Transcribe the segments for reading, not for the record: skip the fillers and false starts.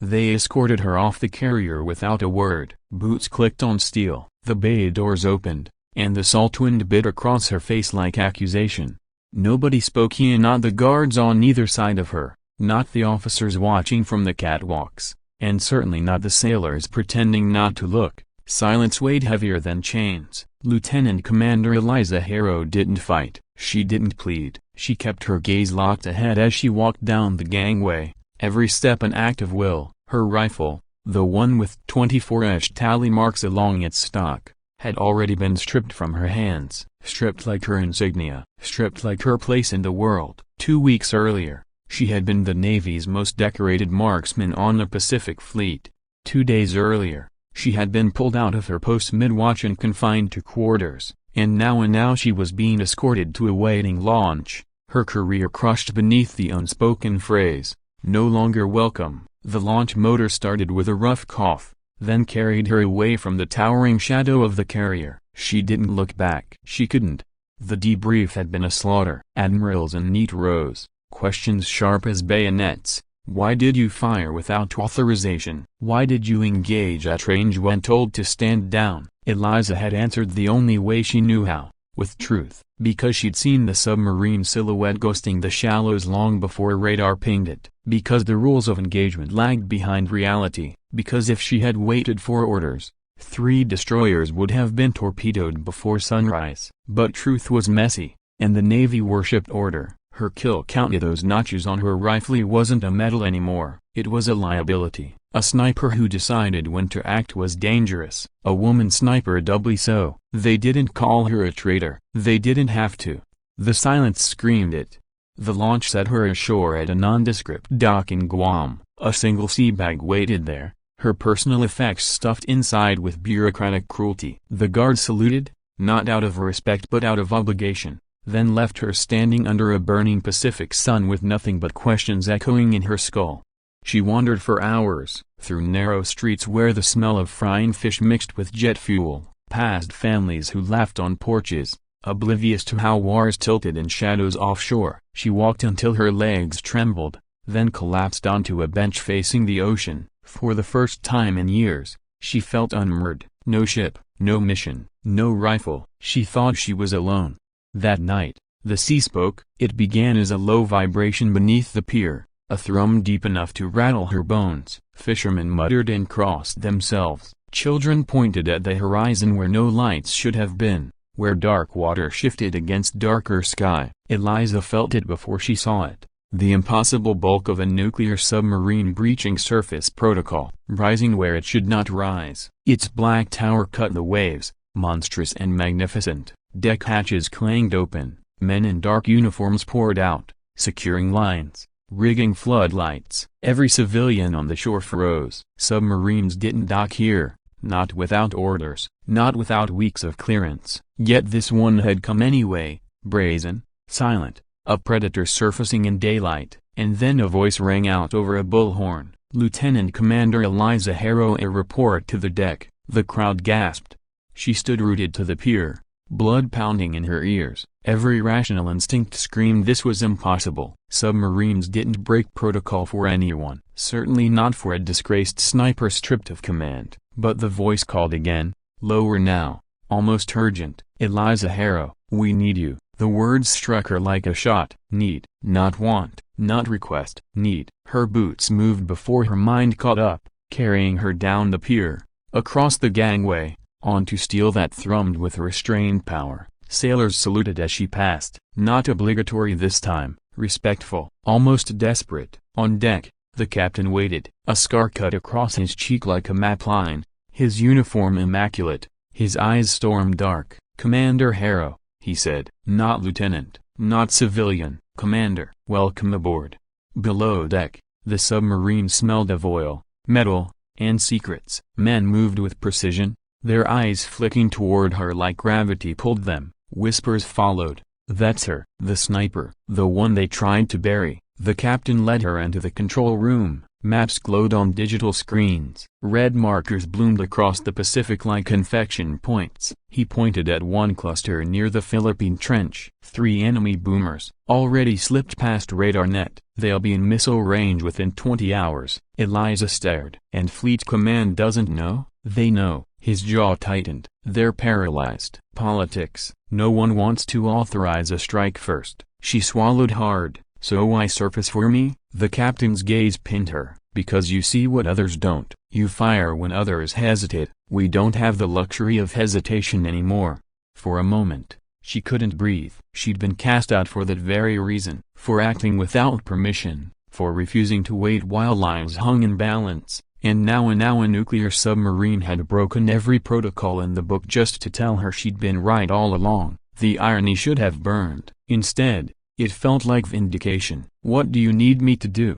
They escorted her off the carrier without a word. Boots clicked on steel, the bay doors opened, and the salt wind bit across her face like accusation. Nobody spoke, not the guards on either side of her, not the officers watching from the catwalks, and certainly not the sailors pretending not to look. Silence weighed heavier than chains. Lieutenant Commander Eliza Harrow didn't fight, she didn't plead, she kept her gaze locked ahead as she walked down the gangway, every step an act of will. Her rifle, the one with 24 etched tally marks along its stock, had already been stripped from her hands, stripped like her insignia, stripped like her place in the world. 2 weeks earlier, she had been the Navy's most decorated marksman on the Pacific Fleet. 2 days earlier, she had been pulled out of her post mid-watch and confined to quarters, and now she was being escorted to a waiting launch, her career crushed beneath the unspoken phrase, "No longer welcome." The launch motor started with a rough cough, then carried her away from the towering shadow of the carrier. She didn't look back. She couldn't. The debrief had been a slaughter. Admirals in neat rows, questions sharp as bayonets. Why did you fire without authorization? Why did you engage at range when told to stand down? Eliza had answered the only way she knew how, with truth, because she'd seen the submarine silhouette ghosting the shallows long before radar pinged it, because the rules of engagement lagged behind reality, because if she had waited for orders, 3 destroyers would have been torpedoed before sunrise. But truth was messy, and the Navy worshipped order. Her kill count, those notches on her rifle, wasn't a medal anymore, it was a liability. A sniper who decided when to act was dangerous. A woman sniper doubly so. They didn't call her a traitor. They didn't have to. The silence screamed it. The launch set her ashore at a nondescript dock in Guam. A single sea bag waited there, her personal effects stuffed inside with bureaucratic cruelty. The guard saluted, not out of respect but out of obligation, then left her standing under a burning Pacific sun with nothing but questions echoing in her skull. She wandered for hours, through narrow streets where the smell of frying fish mixed with jet fuel, past families who laughed on porches, oblivious to how wars tilted in shadows offshore. She walked until her legs trembled, then collapsed onto a bench facing the ocean. For the first time in years, she felt unmoored. No ship, no mission, no rifle. She thought she was alone. That night, the sea spoke. It began as a low vibration beneath the pier, a thrum deep enough to rattle her bones. Fishermen muttered and crossed themselves. Children pointed at the horizon where no lights should have been, where dark water shifted against darker sky. Eliza felt it before she saw it. The impossible bulk of a nuclear submarine breaching surface protocol, rising where it should not rise. Its black tower cut the waves, monstrous and magnificent. Deck hatches clanged open, men in dark uniforms poured out, securing lines, rigging floodlights. Every civilian on the shore froze. Submarines didn't dock here, not without orders, not without weeks of clearance. Yet this one had come anyway, brazen, silent, a predator surfacing in daylight. And then a voice rang out over a bullhorn. "Lieutenant Commander Eliza Harrow, a report to the deck." The crowd gasped. She stood rooted to the pier, blood pounding in her ears. Every rational instinct screamed this was impossible. Submarines didn't break protocol for anyone, certainly not for a disgraced sniper stripped of command. But the voice called again, lower now, almost urgent. "Eliza Harrow, we need you." The words struck her like a shot. Need, not want, not request. Need. Her boots moved before her mind caught up, carrying her down the pier, across the gangway, onto steel that thrummed with restrained power. Sailors saluted as she passed. Not obligatory this time, respectful, almost desperate. On deck, the captain waited, a scar cut across his cheek like a map line, his uniform immaculate, his eyes storm dark. "Commander Harrow," he said. "Not lieutenant, not civilian, commander." "Welcome aboard." Below deck, the submarine smelled of oil, metal, and secrets. Men moved with precision, their eyes flicking toward her like gravity pulled them. Whispers followed. "That's her." The sniper, the one they tried to bury. The captain led her into the control room. Maps glowed on digital screens. Red markers bloomed across the Pacific like infection points. He pointed at one cluster near the Philippine Trench. 3 enemy boomers, already slipped past radar net. They'll be in missile range within 20 hours. Eliza stared. And Fleet Command doesn't know? They know. His jaw tightened. They're paralyzed. Politics. No one wants to authorize a strike first. She swallowed hard. So why surface for me? The captain's gaze pinned her. Because you see what others don't. You fire when others hesitate. We don't have the luxury of hesitation anymore. For a moment, she couldn't breathe. She'd been cast out for that very reason. For acting without permission. For refusing to wait while lives hung in balance. And now a nuclear submarine had broken every protocol in the book just to tell her she'd been right all along. The irony should have burned. Instead, it felt like vindication. What do you need me to do?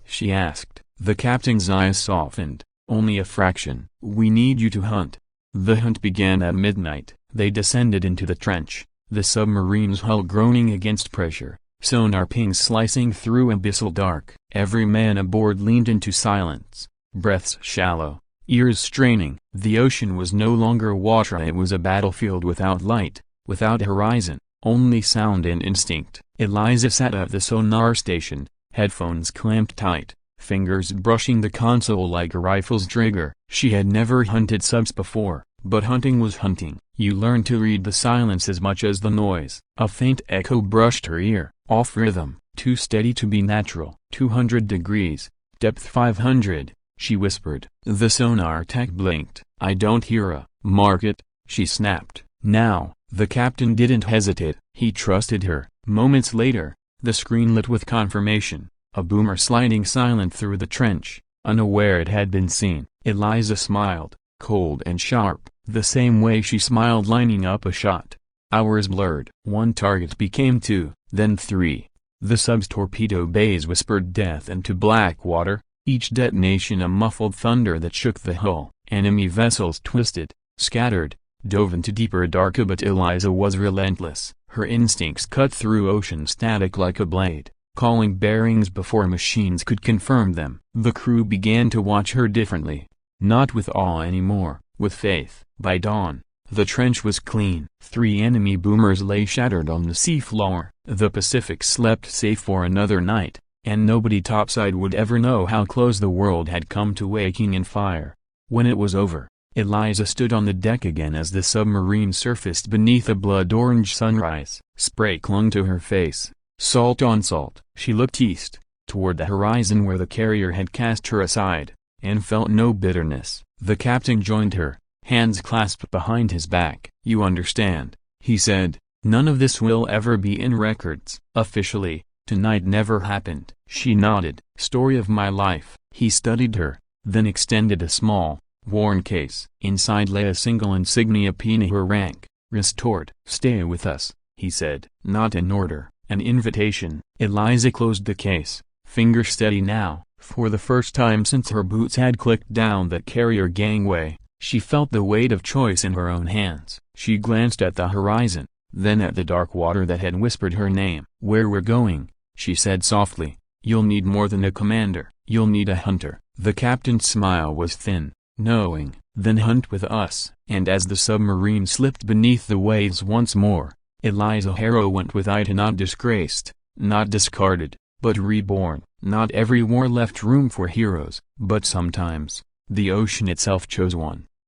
She asked. The captain's eyes softened. Only a fraction. We need you to hunt. The hunt began at midnight. They descended into the trench, the submarine's hull groaning against pressure, sonar pings slicing through abyssal dark. Every man aboard leaned into silence, breaths shallow, ears straining. The ocean was no longer water, it was a battlefield without light, without horizon, only sound and instinct. Eliza sat at the sonar station, headphones clamped tight, fingers brushing the console like a rifle's trigger. She had never hunted subs before, but hunting was hunting. You learn to read the silence as much as the noise. A faint echo brushed her ear, off rhythm, too steady to be natural. 200 degrees, depth 500, she whispered. The sonar tech blinked. I don't hear a market, she snapped. Now, the captain didn't hesitate. He trusted her. Moments later, the screen lit with confirmation. A boomer sliding silent through the trench, unaware it had been seen. Eliza smiled, cold and sharp, the same way she smiled lining up a shot. Hours blurred. One target became 2, then 3. The sub's torpedo bays whispered death into black water, each detonation a muffled thunder that shook the hull. Enemy vessels twisted, scattered, dove into deeper dark, but Eliza was relentless. Her instincts cut through ocean static like a blade, calling bearings before machines could confirm them. The crew began to watch her differently. Not with awe anymore, with faith. By dawn, the trench was clean. 3 enemy boomers lay shattered on the seafloor. The Pacific slept safe for another night, and nobody topside would ever know how close the world had come to waking in fire. When it was over, Eliza stood on the deck again as the submarine surfaced beneath a blood-orange sunrise. Spray clung to her face, salt on salt. She looked east, toward the horizon where the carrier had cast her aside, and felt no bitterness. The captain joined her, hands clasped behind his back. You understand, he said, none of this will ever be in records. Officially, tonight never happened. She nodded. Story of my life. He studied her, then extended a small, worn case. Inside lay a single insignia pinning her rank. Restored. Stay with us, he said. Not an order, an invitation. Eliza closed the case, finger steady now. For the first time since her boots had clicked down that carrier gangway, she felt the weight of choice in her own hands. She glanced at the horizon, then at the dark water that had whispered her name. Where we're going, she said softly, you'll need more than a commander, you'll need a hunter. The captain's smile was thin, knowing. Then hunt with us. And as the submarine slipped beneath the waves once more, Eliza Harrow went with Ida, not disgraced, not discarded, but reborn. Not every war left room for heroes, but sometimes, the ocean itself chose one.